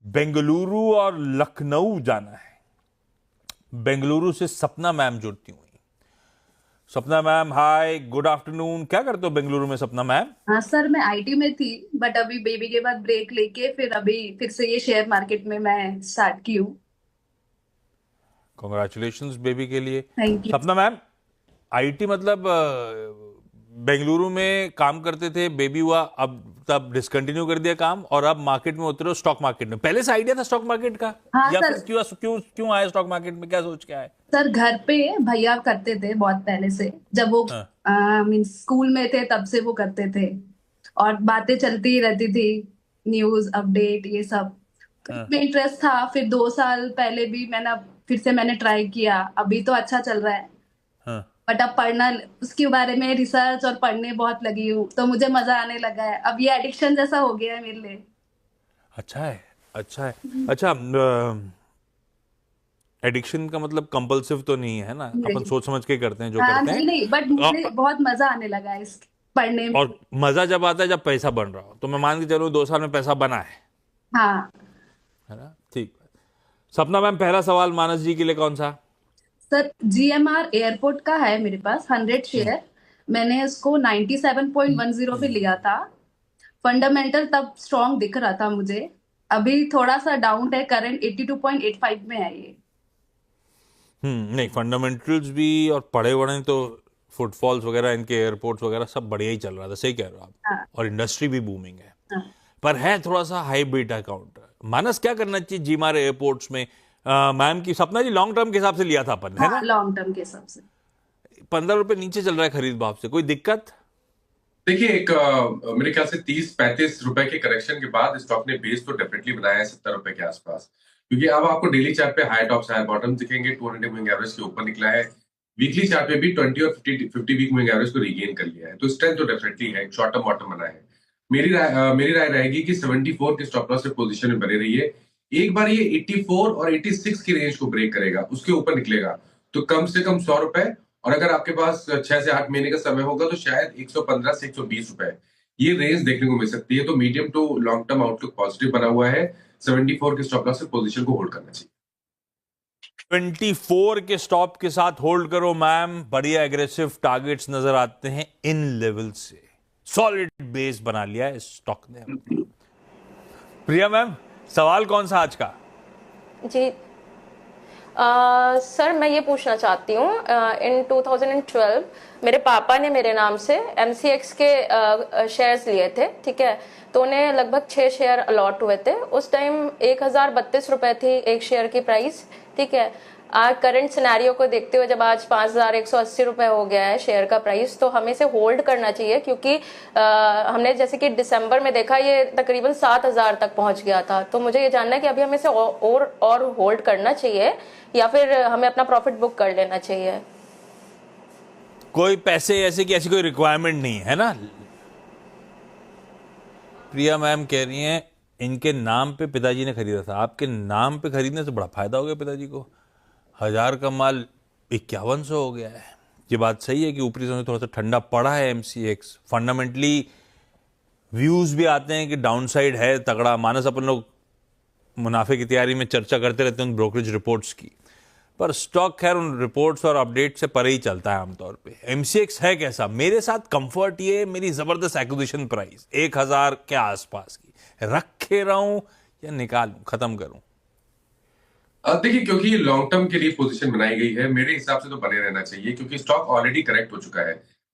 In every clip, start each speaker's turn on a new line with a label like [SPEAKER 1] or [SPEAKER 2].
[SPEAKER 1] बेंगलुरु और लखनऊ जाना है। बेंगलुरु से सपना मैम जुड़ती हुई। सपना मैम, हाय, गुड आफ्टरनून। क्या करते हो बेंगलुरु में सपना मैम?
[SPEAKER 2] हाँ सर, मैं आईटी में थी। बट अभी बेबी के बाद ब्रेक लेके फिर अभी फिर से ये शेयर मार्केट में मैं स्टार्ट की हूँ।
[SPEAKER 1] कॉन्ग्रेचुलेशंस बेबी के लिए।
[SPEAKER 2] Thank you.
[SPEAKER 1] सपना मैम, आईटी मतलब बेंगलुरु में काम करते थे, बेबी हुआ, अब तब डिसकंटिन्यू कर दिया काम और अब मार्केट में उतरे हो, स्टॉक मार्केट में। पहले से आइडिया था स्टॉक मार्केट का,
[SPEAKER 2] हाँ
[SPEAKER 1] या
[SPEAKER 2] सर।
[SPEAKER 1] फिर क्यों क्यों क्यों आए स्टॉक मार्केट में? क्या सोच के आए?
[SPEAKER 2] सर घर पे भैया करते थे बहुत पहले से, जब वो
[SPEAKER 1] हाँ।
[SPEAKER 2] मीन स्कूल में थे तब से वो करते थे। और बातें चलती ही रहती थी, न्यूज अपडेट ये सब। तो
[SPEAKER 1] हाँ।
[SPEAKER 2] इसमें इंटरेस्ट था। फिर 2 साल पहले भी फिर से मैंने ट्राई किया। अभी तो अच्छा चल रहा है।
[SPEAKER 1] हाँ।
[SPEAKER 2] बट अब पढ़ना, उसके बारे में रिसर्च और पढ़ने बहुत लगी हूँ, तो मुझे मजा आने लगा है। अब ये एडिक्शन जैसा हो गया है मेरे लिए।
[SPEAKER 1] अच्छा है। अच्छा है। अच्छा, एडिक्शन का मतलब कंपल्सिव तो नहीं है ना, अपन
[SPEAKER 2] नहीं।
[SPEAKER 1] सोच समझ के करते हैं जो
[SPEAKER 2] हाँ,
[SPEAKER 1] करते
[SPEAKER 2] नहीं नहीं, बट
[SPEAKER 1] हैं।
[SPEAKER 2] मुझे बहुत मजा आने लगा है इस पढ़ने में।
[SPEAKER 1] और मजा जब आता है जब पैसा बन रहा हो, तो मैं मान के चलूं 2 साल में पैसा बना
[SPEAKER 2] हाँ
[SPEAKER 1] है ना? ठीक। सपना मैम, पहला सवाल मानस जी के लिए कौन सा?
[SPEAKER 2] सर, जीएमआर एयरपोर्ट का है मेरे पास 100 शेयर। मैंने इसको 97.10 पे लिया था। फंडामेंटल तब स्ट्रॉन्ग दिख रहा था मुझे। अभी थोड़ा सा डाउन है, करंट 82.85 में है ये।
[SPEAKER 1] नहीं, फंडामेंटल्स भी और पढ़े वढ़े तो फुटफॉल्स वगैरह, इनके एयरपोर्ट्स वगैरह सब बढ़िया ही चल रहा था, सही कह रहे हो आप।
[SPEAKER 2] हाँ
[SPEAKER 1] और इंडस्ट्री भी बूमिंग है।
[SPEAKER 2] हाँ।
[SPEAKER 1] पर है थोड़ा सा हाई बीटा अकाउंट। मानस, क्या करना चाहिए जीमार एयरपोर्ट्स में? मैम की सपना जी, लॉन्ग टर्म के हिसाब से लिया था अपन, है
[SPEAKER 2] हाँ,
[SPEAKER 1] ना?
[SPEAKER 2] लॉन्ग टर्म के हिसाब से।
[SPEAKER 1] 15 रुपए नीचे चल रहा है खरीद भाव से, कोई दिक्कत?
[SPEAKER 3] देखिए, एक मेरे ख्याल से 30-35 रुपए के करेक्शन के बाद स्टॉक ने बेस तो डेफिनेटली बनाया है 70 रुपए के आसपास। क्योंकि अब आपको डेली चार्ट पे हाई टॉप्स हाई बॉटम दिखेंगे। 200 मूविंग एवरेज के ऊपर निकला है। वीकली चार्ट पे भी 20 और 50 वीक मूविंग एवरेज को रिगेन कर लिया है। तो स्ट्रेंथ तो डेफिनेटली है। शॉर्ट टर्म बॉटम बना है। मेरी राय रहेगी कि 74 के स्टॉप लॉस से पोजीशन में बने रहिए। एक बार ये 84 और 86 की रेंज को ब्रेक करेगा, उसके ऊपर निकलेगा तो कम से कम 100 रुपए। और अगर आपके पास 6 से 8 महीने का समय होगा तो शायद 115 से 120 रुपए ये रेंज देखने को मिल सकती है। तो medium to long term outlook positive बना हुआ है। 74 के स्टॉप लॉस से पोजीशन को होल्ड करना चाहिए।
[SPEAKER 1] 24 के स्टॉप के साथ होल्ड करो मैम। बढ़िया एग्रेसिव टारगेट्स नजर आते हैं इन लेवल से। सॉलिड बेस बना लिया है स्टॉक ने अपना। प्रिया मैम, सवाल कौन सा आज का?
[SPEAKER 4] जी। सर, मैं ये पूछना चाहती हूँ, इन 2012 मेरे पापा ने मेरे नाम से एमसीएक्स के शेयर्स लिए थे, ठीक है। तो उन्हें लगभग 6 शेयर अलॉट हुए थे। उस टाइम 1032 रुपए थी एक शेयर की प्राइस, ठीक है। आज करंट सिनेरियो को देखते हुए जब आज 5180 रुपए हो गया है शेयर का प्राइस, तो हमें इसे होल्ड करना चाहिए, क्योंकि हमने जैसे कि दिसंबर में देखा ये तकरीबन 7000 तक पहुंच गया था। तो मुझे ये जानना है कि अभी हमें इसे और होल्ड करना चाहिए या फिर हमें अपना प्रॉफिट बुक कर लेना चाहिए।
[SPEAKER 1] कोई पैसे ऐसे की ऐसी कोई रिक्वायरमेंट नहीं है ना? प्रिया मैम कह रही हैं इनके नाम पे पिताजी ने खरीदा था। आपके नाम पे खरीदने से बड़ा फायदा हो गया पिताजी को। 1000 का माल 5100 हो गया है। ये बात सही है कि ऊपरी समय थोड़ा सा ठंडा पड़ा है एमसीएक्स। फंडामेंटली व्यूज भी आते हैं कि डाउनसाइड है तगड़ा। मानस, अपन लोग मुनाफे की तैयारी में चर्चा करते रहते हैं उन ब्रोकरेज रिपोर्ट्स की, पर स्टॉक खैर उन रिपोर्ट्स और अपडेट से परे ही चलता है आमतौर पे। एमसीएक्स है कैसा? मेरे साथ कंफर्ट ये, मेरी जबरदस्त एक्विजिशन प्राइस 1000 के आसपास की, रखे रहूं या निकालूं, खत्म करूं?
[SPEAKER 3] देखिए, क्योंकि लॉन्ग टर्म के लिए पोजीशन बनाई गई है, मेरे हिसाब से तो बने रहना चाहिए क्योंकि स्टॉक ऑलरेडी करेक्ट हो चुका है।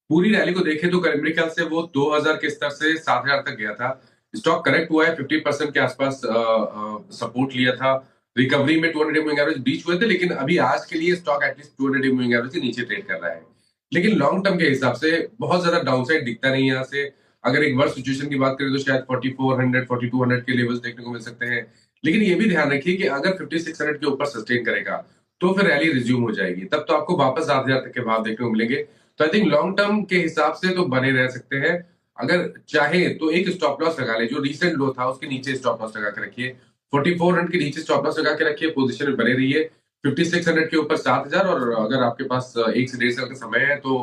[SPEAKER 3] पूरी रैली को देखें तो मेरे ख्याल से वो 2000 के स्तर से 7000 तक गया था। स्टॉक करेक्ट हुआ है, 50% के आसपास सपोर्ट लिया था। रिकवरी में 200 मूविंग एवरेज बीच हुए थे, लेकिन अभी आज के लिए स्टॉक एटलीस्ट 200 मूविंग एवरेज के नीचे ट्रेड कर रहा है। लेकिन लॉन्ग टर्म के हिसाब से बहुत ज्यादा डाउनसाइड दिखता नहीं है यहाँ से। अगर एक वर्स्ट सिचुएशन की बात करें तो शायद 4400 4200 के लेवल्स देखने को मिल सकते हैं। लेकिन ये भी ध्यान रखिए कि अगर 5600 के ऊपर सस्टेन करेगा तो फिर रैली रिज्यूम हो जाएगी। तब तो आपको वापस 7000 तक के भाव देखने को मिलेंगे। तो आई थिंक लॉन्ग टर्म के हिसाब से तो बने रह सकते हैं। अगर चाहे तो एक स्टॉप लॉस लगा ले, जो रिसेंट लो था उसके नीचे स्टॉप लॉस लगा के रखिए। 4400 के नीचे स्टॉप लॉस लगा के रखिए, पोजीशन में बने रहिए। 5600 के ऊपर 7000, और अगर आपके पास 1 से 1.5 साल का समय है तो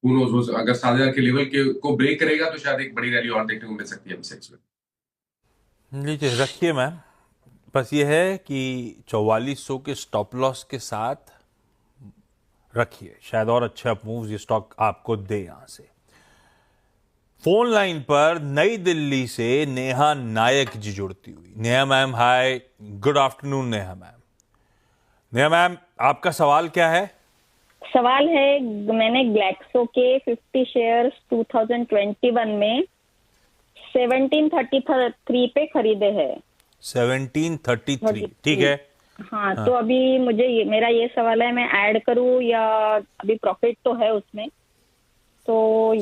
[SPEAKER 3] who knows, अगर 7000 के लेवल के को ब्रेक करेगा तो शायद एक बड़ी रैली और देखने को मिल सकती है एमसेक्स में।
[SPEAKER 1] लीजिए, रखिए मैम। बस ये है कि 4400 के स्टॉप लॉस के साथ रखिए, शायद और अच्छे अप मूव्स ये स्टॉक आपको दे। यहां से फोन लाइन पर नई दिल्ली से नेहा नायक जी जुड़ती हुई। Neha ma'am hi, good afternoon Neha ma'am. Neha ma'am, आपका सवाल क्या है?
[SPEAKER 5] सवाल है, मैंने ग्लैक्सो के 50 शेयर्स 2021 में 1733 पे खरीदे हैं।
[SPEAKER 1] 1733, ठीक है।
[SPEAKER 5] हाँ, तो अभी मुझे मेरा ये सवाल है, मैं ऐड करूं या अभी प्रॉफिट तो है उसमें, तो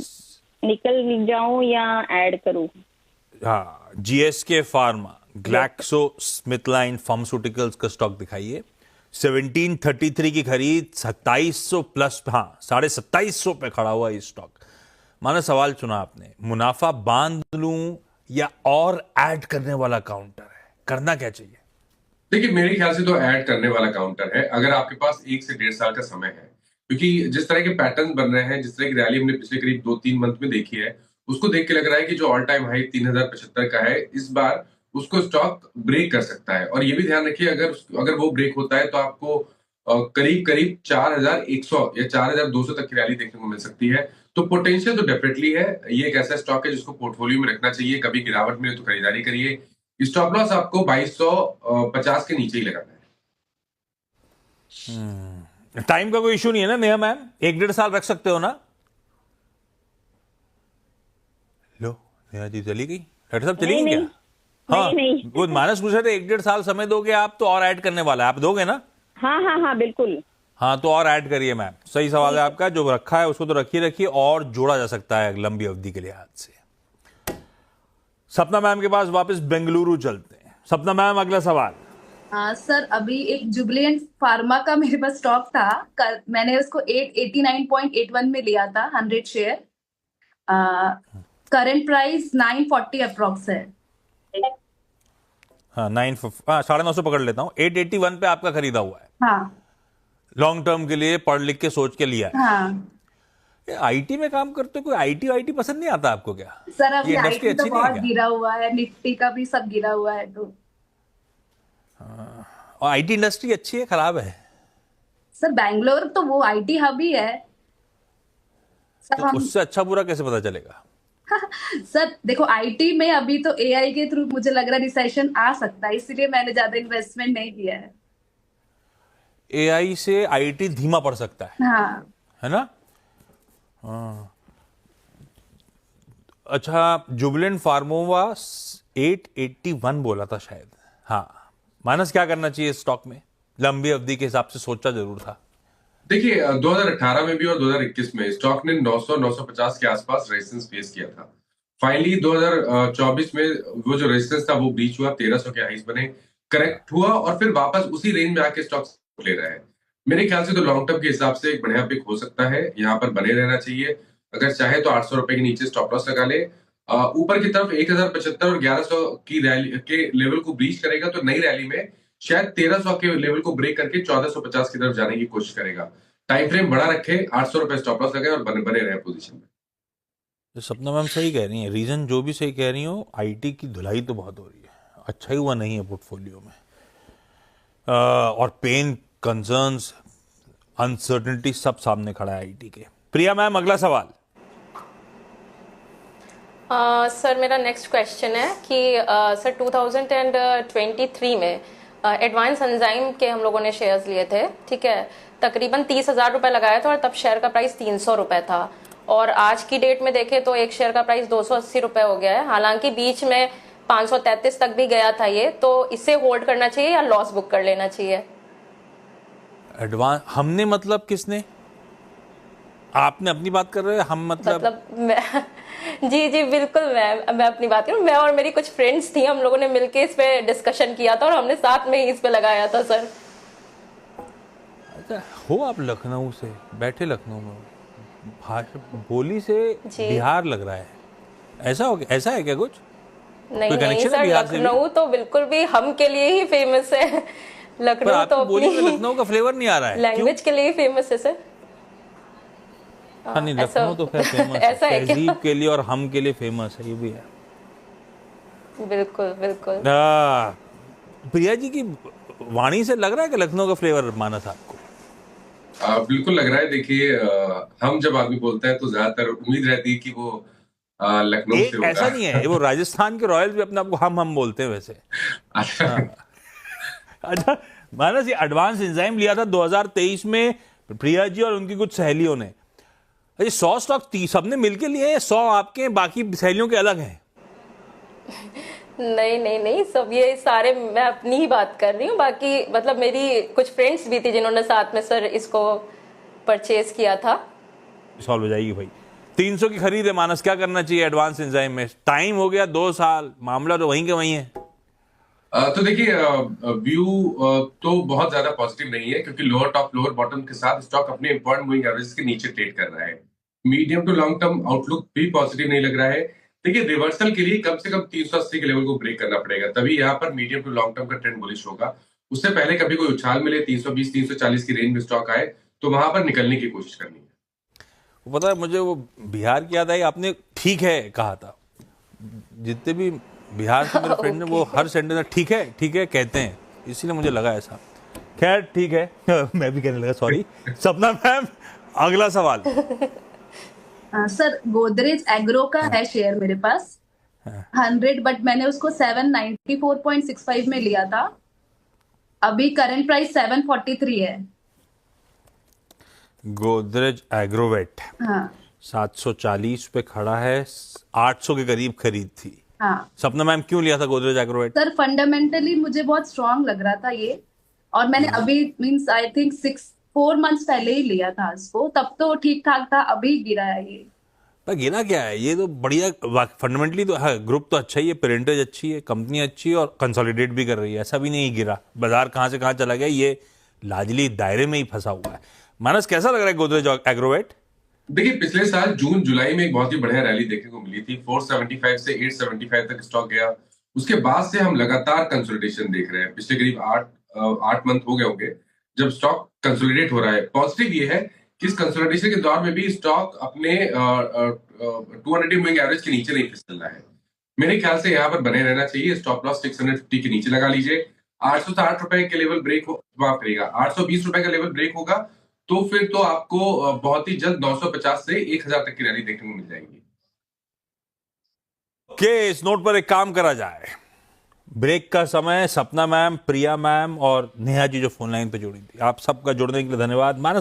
[SPEAKER 5] निकल जाऊं या ऐड करूं?
[SPEAKER 1] हाँ, GSK pharma, Glaxo SmithKline pharmaceuticals का स्टॉक दिखाइए। 1733 की खरीद, 2700 प्लस, हाँ 2750 पे खड़ा हुआ ये स्टॉक। माना सवाल चुना आपने, मुनाफा बांध लूं या और ऐड करने वाला काउंटर है, करना क्या चाहिए?
[SPEAKER 3] देखिए, मेरे ख्याल से तो ऐड करने वाला काउंटर है, अगर आपके पास 1 से 1.5 साल का समय है, क्योंकि जिस तरह के पैटर्न बन रहे हैं, जिस तरह की रैली हमने पिछले करीब 2-3 मंथ में देखी है, उसको देख के लग रहा है कि जो ऑल टाइम हाई 3075 का है, इस बार उसको स्टॉक ब्रेक कर सकता है। और ये भी ध्यान रखिए, अगर वो ब्रेक होता है तो आपको करीब करीब 4100 या 4200 तक की रैली देखने को मिल सकती है। तो पोटेंशियल तो डेफिनेटली है। ये एक ऐसा स्टॉक है जिसको पोर्टफोलियो में रखना चाहिए। कभी गिरावट मिले तो खरीदारी करिए। स्टॉप लॉस आपको 2250 के नीचे ही लगाना है।
[SPEAKER 1] टाइम का कोई इशू नहीं है ना नेहा मैम? 1-1.5 साल रख सकते हो ना? लो, नेहा जी चली गई। डॉक्टर साहब चली गई क्या? हाँ,
[SPEAKER 5] नहीं।
[SPEAKER 1] वो मानस पूछ रहे थे 1-1.5 साल समय दोगे आप तो और ऐड करने वाला है, आप दोगे ना?
[SPEAKER 5] हाँ हाँ हाँ, बिल्कुल।
[SPEAKER 1] हाँ, तो और ऐड करिए मैम। सही सवाल है आपका, जो रखा है उसको तो रखिए और जोड़ा जा सकता है लंबी अवधि के लिहाज से। सपना मैम के पास वापस बेंगलुरु चलते हैं। सपना मैम, अगला सवाल।
[SPEAKER 2] सर, अभी एक जुबिलेंट फार्मा का मेरे पास स्टॉक था, मैंने उसको 889.81 में लिया था, 100 शेयर। करंट प्राइस 940 अप्रोक्स है।
[SPEAKER 1] हाँ, 950 पकड़ लेता हूँ। 881 पे आपका खरीदा हुआ है,
[SPEAKER 2] हाँ
[SPEAKER 1] लॉन्ग टर्म के लिए, पढ़ लिख के सोच के लिया है।
[SPEAKER 2] हाँ
[SPEAKER 1] आईटी में काम करते हो, कोई आईटी पसंद नहीं आता आपको क्या?
[SPEAKER 2] सर, अभी
[SPEAKER 1] ये इंडस्ट्री
[SPEAKER 2] आईटी तो
[SPEAKER 1] अच्छी नहीं है
[SPEAKER 2] बहुत
[SPEAKER 1] क्या?
[SPEAKER 2] गिरा हुआ है, निफ्टी का भी सब गिरा हुआ है। तो
[SPEAKER 1] और आईटी इंडस्ट्री अच्छी है खराब है?
[SPEAKER 2] सर, बैंगलोर तो वो आईटी हब ही है सर।
[SPEAKER 1] तो उससे अच्छा बुरा कैसे पता चलेगा?
[SPEAKER 2] सर देखो, आईटी में अभी तो एआई के थ्रू मुझे लग रहा है रिसेशन आ सकता है, इसीलिए मैंने ज्यादा इन्वेस्टमेंट नहीं किया है।
[SPEAKER 1] एआई से आईटी धीमा पड़ सकता
[SPEAKER 2] हाँ
[SPEAKER 1] है ना? हाँ। अच्छा, जुबिलेंट फार्मोवा 881 बोला था शायद। हाँ, मानस क्या करना चाहिए स्टॉक में? लंबी अवधि के हिसाब से सोचा जरूर था।
[SPEAKER 3] देखिए, 2018 में भी और 2021 में स्टॉक ने 900-950 के आसपास रेजिस्टेंस फेस किया था। फाइनली 2024 में वो जो रेजिस्टेंस था वो ब्रीच हुआ, 1300 के हाइस बने, करेक्ट हुआ और फिर वापस उसी रेंज में आके स्टॉक ले रहा है। मेरे ख्याल से तो लॉन्ग टर्म के हिसाब से एक बढ़िया पिक हो सकता है, यहाँ पर बने रहना चाहिए। अगर चाहे तो 800 रुपए के नीचे स्टॉप लॉस लगा ले। ऊपर की तरफ 1075 और 1100 की रैली के लेवल को ब्रीच करेगा तो नई रैली में शायद 1300 के लेवल को ब्रेक करके 1450 की तरफ जाने की कोशिश करेगा। टाइम फ्रेम बड़ा रखे, 800 रुपए स्टॉप लॉस लगाए और बने रहे पोजीशन में।
[SPEAKER 1] तो सपना मैम सही कह रही है, रीजन जो भी सही कह रही हो, आईटी की धुलाई तो बहुत हो रही है, अच्छा ही हुआ नहीं है पोर्टफोलियो में। और पेन, कंसर्न्स, अनसर्टेनिटी सब सामने खड़ा है आईटी के। प्रिया मैम, अगला सवाल।
[SPEAKER 4] सर, मेरा नेक्स्ट क्वेश्चन है कि सर 2023 में एडवांस एंजाइम के हम लोगों ने शेयर्स लिए थे, ठीक है। तकरीबन 30,000 रुपए लगाया था और तब शेयर का प्राइस 300 रुपए था। और आज की डेट में देखें तो एक शेयर का प्राइस 280 रुपए हो गया है। हालांकि बीच में 533 तक भी गया था ये, तो इसे होल्ड करना चाहिए या लॉस बुक कर लेना चाहिए?
[SPEAKER 1] एडवांस हमने मतलब किसने? आपने अपनी बात कर रहे हो? हम मतलब
[SPEAKER 4] जी बिल्कुल, मैं अपनी बात करूँ। मैं और मेरी कुछ फ्रेंड्स थी, हम लोगों ने मिलके इस पे डिस्कशन किया था और हमने साथ में ही इस पे लगाया था सर।
[SPEAKER 1] अच्छा, हो आप लखनऊ से, बैठे लखनऊ में, भाषा बोली से
[SPEAKER 4] जी।
[SPEAKER 1] बिहार लग रहा है, ऐसा हो गया? ऐसा है क्या कुछ?
[SPEAKER 4] नहीं
[SPEAKER 1] कोई
[SPEAKER 4] नहीं
[SPEAKER 1] connection है
[SPEAKER 4] सर,
[SPEAKER 1] बिहार से भी?
[SPEAKER 4] लखनऊ तो बिल्कुल भी हम के लिए ही फेमस है।
[SPEAKER 1] पर
[SPEAKER 4] लखनऊ
[SPEAKER 1] आपकी
[SPEAKER 4] तो
[SPEAKER 1] बोली में
[SPEAKER 4] अपनी
[SPEAKER 1] लखनऊ का फ्लेवर नहीं आ रहा है, क्यों?
[SPEAKER 4] लैंग्वेज के लिए ही फेमस है सर।
[SPEAKER 1] हाँ, नहीं,
[SPEAKER 4] ऐसा-
[SPEAKER 1] लखनऊ तो खैर फेमस है,
[SPEAKER 4] ऐसा है क्या?
[SPEAKER 1] तहजीब के लिए और हम के लिए फेमस है, ये भी है।
[SPEAKER 4] बिल्कुल बिल्कुल।
[SPEAKER 1] प्रिया जी की वाणी से लग रहा है कि लखनऊ का फ्लेवर माना था आपको?
[SPEAKER 3] बिल्कुल लग रहा है। देखिए, हम जब आदमी बोलता है तो ज्यादातर उम्मीद रहती है कि वो लखनऊ से
[SPEAKER 1] एक ऐसा
[SPEAKER 3] होगा।
[SPEAKER 1] नहीं है, वो राजस्थान के रॉयल्स भी अपने आप को हम बोलते हैं वैसे।
[SPEAKER 3] अच्छा।
[SPEAKER 1] अच्छा, मानस, ये एडवांस एंजाइम लिया था 2023 में प्रिया जी और उनकी कुछ सहेलियों ने। ये 100 स्टॉक सबने मिलके लिए हैं, 100 आपके हैं, बाकी सहेलियों के अलग हैं?
[SPEAKER 4] नहीं नहीं नहीं, सब ये सारे मैं अपनी ही बात कर रही हूँ। बाकी मतलब मेरी कुछ फ्रेंड्स भी थी जिन्होंने साथ में सर इसको परचेज किया था।
[SPEAKER 1] सॉल्व हो जाएगी भाई। 300 की खरीद है मानस, क्या करना चाहिए एडवांस एंजाइम में? टाइम हो गया 2 साल, मामला तो वहीं के वहीं है।
[SPEAKER 3] तो देखिए, व्यू तो बहुत ज्यादा पॉजिटिव नहीं है, क्योंकि लोअर टॉप लोअर बॉटम के साथ स्टॉक अपने इंपॉर्टेंट मूविंग एवरेज के नीचे ट्रेड कर रहा है। Medium to long term outlook भी पॉजिटिव नहीं लग रहा है। देखिए, रिवर्सल के लिए कम से कम 380 के लेवल को ब्रेक करना पड़ेगा, तभी यहाँ पर मीडियम टू लॉन्ग टर्म का ट्रेंड बुलिश होगा। उससे पहले कभी कोई उछाल मिले 320 340 की रेंज में स्टॉक आए तो वहां पर निकलने की कोशिश करनी है।
[SPEAKER 1] वो पता है मुझे, वो बिहार की याद आई, आपने ठीक है कहा था। जितने भी बिहार से मेरे फ्रेंड ने वो हर सेंटेंस में ठीक है कहते हैं, इसीलिए मुझे लगा ऐसा। खैर ठीक है। मैं भी कहने लगा, सॉरी। सपना मैम, अगला सवाल।
[SPEAKER 2] सर, गोदरेज एग्रो का है शेयर मेरे पास 100, बट मैंने उसको 794.65 में लिया था। अभी करंट प्राइस 743 है।
[SPEAKER 1] गोदरेज एग्रोवेट
[SPEAKER 2] हाँ
[SPEAKER 1] 740 पे खड़ा है, 800 के करीब खरीद थी।
[SPEAKER 2] हाँ
[SPEAKER 1] सपना मैम, क्यों लिया था गोदरेज एग्रोवेट?
[SPEAKER 2] सर, फंडामेंटली मुझे बहुत स्ट्रांग लग रहा था ये, और मैंने अभी मींस आई थिंक 4 मंथ्स पहले ही लिया था इसको, तब तो ठीक ठाक था, अभी गिरा है ये।
[SPEAKER 1] पर गिना क्या है, ये तो बढ़िया फंडामेंटली तो है। ग्रुप तो अच्छा ही है, पेरेंटेज अच्छी है, कंपनी अच्छी है और कंसोलिडेट भी कर रही है। ऐसा भी नहीं गिरा, बाजार कहाँ से कहाँ चला गया, ये लाजली दायरे में ही फंसा हुआ है। मानस, कैसा लग रहा है गोदरेज एग्रोवेट?
[SPEAKER 3] देखिए, पिछले साल जून जुलाई में एक बहुत ही बढ़िया रैली देखने को मिली थी। 475 से 875 तक स्टॉक गया। उसके बाद से हम लगातार कंसोलिडेशन देख रहे हैं। पिछले करीब 8 मंथ हो गए होंगे जब स्टॉक कंसोलिडेट हो रहा है। पॉजिटिव ये है कि इस कंसोलिडेशन के दौर में भी स्टॉक अपने 200 मूविंग एवरेज के नीचे नहीं फिसल रहा है। मेरे ख्याल से यहाँ पर बने रहना चाहिए। स्टॉप लॉस 650 के नीचे लगा लीजिए। 860 रुपए के लेवल ब्रेक हो, माफ करिएगा, 820 रुपए का लेवल ब्रेक होगा तो फिर तो आपको बहुत ही जल्द 950 से 1000 तक की रैली देखने को मिल जाएगी।
[SPEAKER 1] ओके, इस नोट पर एक काम करा जाए। ब्रेक का समय, सपना मैम, प्रिया मैम और नेहा जी जो फोन लाइन पे जुड़ी थी, आप सबका जुड़ने के लिए धन्यवाद। मानस